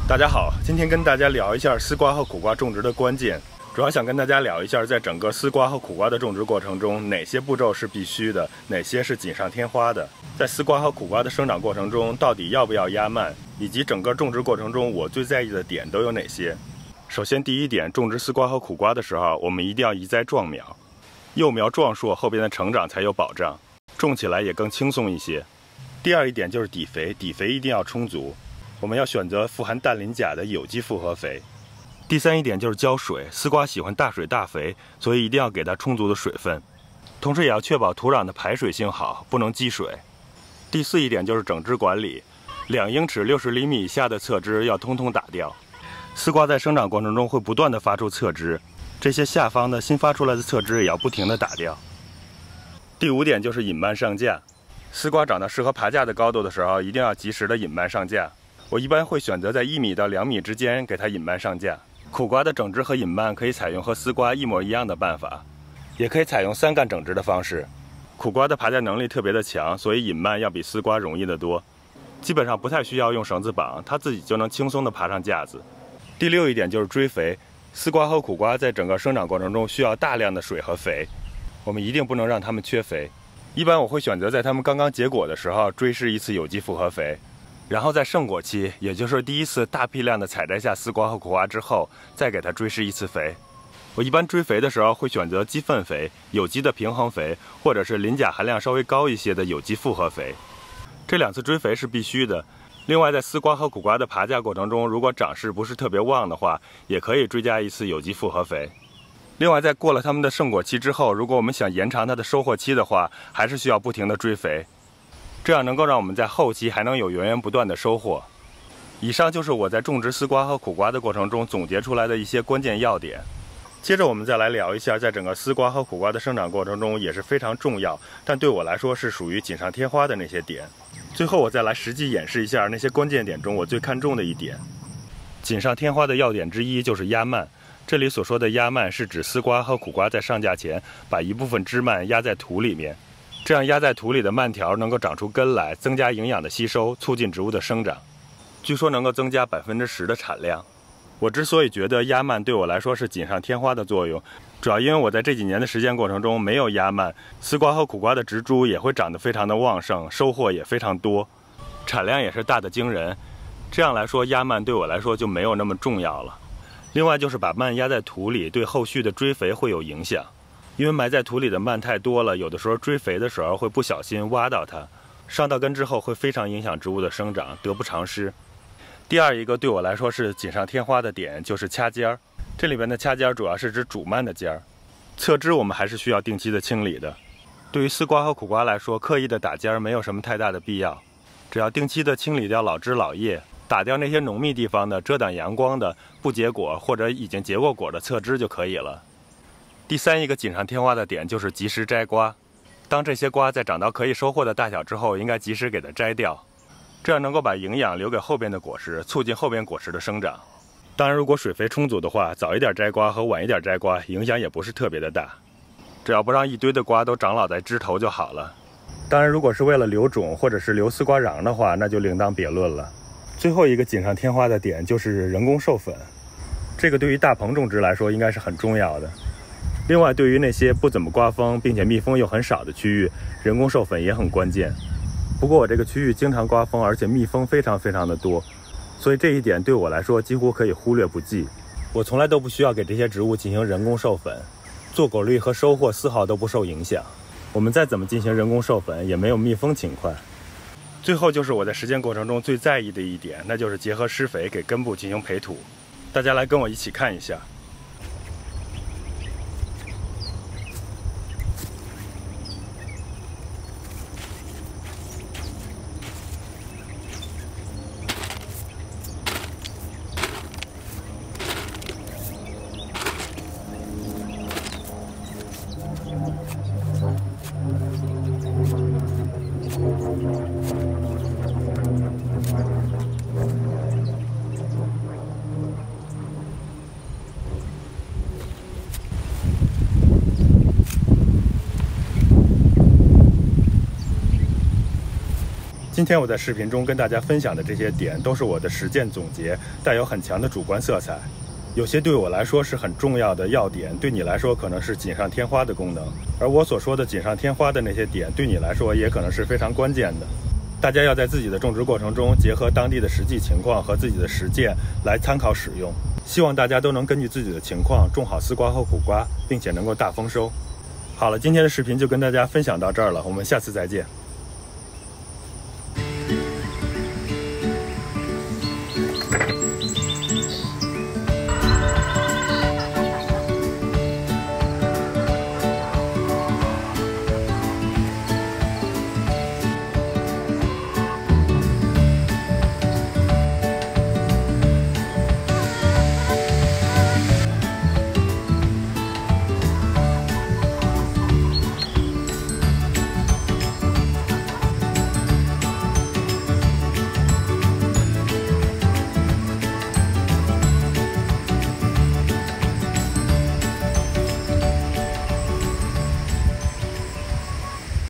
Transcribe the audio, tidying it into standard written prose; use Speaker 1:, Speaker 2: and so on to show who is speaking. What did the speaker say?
Speaker 1: 大家好，今天跟大家聊一下丝瓜和苦瓜种植的关键，主要想跟大家聊一下，在整个丝瓜和苦瓜的种植过程中，哪些步骤是必须的，哪些是锦上添花的。在丝瓜和苦瓜的生长过程中，到底要不要压蔓，以及整个种植过程中我最在意的点都有哪些。首先，第一点，种植丝瓜和苦瓜的时候，我们一定要移栽壮苗，幼苗壮硕，后边的成长才有保障，种起来也更轻松一些。第二一点就是底肥，底肥一定要充足。我们要选择富含氮磷钾的有机复合肥。第三一点就是浇水，丝瓜喜欢大水大肥，所以一定要给它充足的水分，同时也要确保土壤的排水性好，不能积水。第四一点就是整枝管理，2英尺60厘米以下的侧枝要通通打掉。丝瓜在生长过程中会不断的发出侧枝，这些下方的新发出来的侧枝也要不停的打掉。第5点就是引蔓上架，丝瓜长到适合爬架的高度的时候，一定要及时的引蔓上架。我一般会选择在1米到2米之间给它引蔓上架。苦瓜的整枝和引蔓可以采用和丝瓜一模一样的办法，也可以采用3干整枝的方式。苦瓜的爬架能力特别的强，所以引蔓要比丝瓜容易得多，基本上不太需要用绳子绑，它自己就能轻松的爬上架子。第6一点就是追肥，丝瓜和苦瓜在整个生长过程中需要大量的水和肥，我们一定不能让它们缺肥。一般我会选择在它们刚刚结果的时候追施一次有机复合肥。然后在盛果期，也就是第一次大批量的采摘下丝瓜和苦瓜之后，再给它追施一次肥。我一般追肥的时候会选择鸡粪肥、有机的平衡肥，或者是磷钾含量稍微高一些的有机复合肥。这2次追肥是必须的。另外，在丝瓜和苦瓜的爬架过程中，如果长势不是特别旺的话，也可以追加一次有机复合肥。另外，在过了它们的盛果期之后，如果我们想延长它的收获期的话，还是需要不停的追肥。这样能够让我们在后期还能有源源不断的收获。以上就是我在种植丝瓜和苦瓜的过程中总结出来的一些关键要点。接着我们再来聊一下，在整个丝瓜和苦瓜的生长过程中也是非常重要，但对我来说是属于锦上添花的那些点。最后我再来实际演示一下那些关键点中我最看重的一点。锦上添花的要点之一就是压蔓。这里所说的压蔓是指丝瓜和苦瓜在上架前把一部分枝蔓压在土里面，这样压在土里的蔓条能够长出根来，增加营养的吸收，促进植物的生长。据说能够增加10%的产量。我之所以觉得压蔓对我来说是锦上添花的作用，主要因为我在这几年的实践过程中没有压蔓，丝瓜和苦瓜的植株也会长得非常的旺盛，收获也非常多，产量也是大得惊人。这样来说，压蔓对我来说就没有那么重要了。另外就是把蔓压在土里，对后续的追肥会有影响。因为埋在土里的蔓太多了，有的时候追肥的时候会不小心挖到它，伤到根之后会非常影响植物的生长，得不偿失。第二一个对我来说是锦上添花的点就是掐尖儿，这里边的掐尖儿主要是指主蔓的尖儿，侧枝我们还是需要定期的清理的。对于丝瓜和苦瓜来说，刻意的打尖儿没有什么太大的必要，只要定期的清理掉老枝老叶，打掉那些浓密地方的遮挡阳光的不结果或者已经结过果的侧枝就可以了。第三一个锦上添花的点就是及时摘瓜，当这些瓜在长到可以收获的大小之后，应该及时给它摘掉，这样能够把营养留给后边的果实，促进后边果实的生长。当然，如果水肥充足的话，早一点摘瓜和晚一点摘瓜影响也不是特别的大，只要不让一堆的瓜都长老在枝头就好了。当然，如果是为了留种或者是留丝瓜瓤的话，那就另当别论了。最后一个锦上添花的点就是人工授粉，这个对于大棚种植来说应该是很重要的。另外，对于那些不怎么刮风并且蜜蜂又很少的区域，人工授粉也很关键。不过我这个区域经常刮风，而且蜜蜂非常的多，所以这一点对我来说几乎可以忽略不计。我从来都不需要给这些植物进行人工授粉，坐果率和收获丝毫都不受影响。我们再怎么进行人工授粉，也没有蜜蜂勤快。最后就是我在实践过程中最在意的一点，那就是结合施肥给根部进行培土。大家来跟我一起看一下。今天我在视频中跟大家分享的这些点都是我的实践总结，带有很强的主观色彩。有些对我来说是很重要的要点，对你来说可能是锦上添花的功能，而我所说的锦上添花的那些点，对你来说也可能是非常关键的。大家要在自己的种植过程中结合当地的实际情况和自己的实践来参考使用。希望大家都能根据自己的情况种好丝瓜和苦瓜，并且能够大丰收。好了，今天的视频就跟大家分享到这儿了，我们下次再见。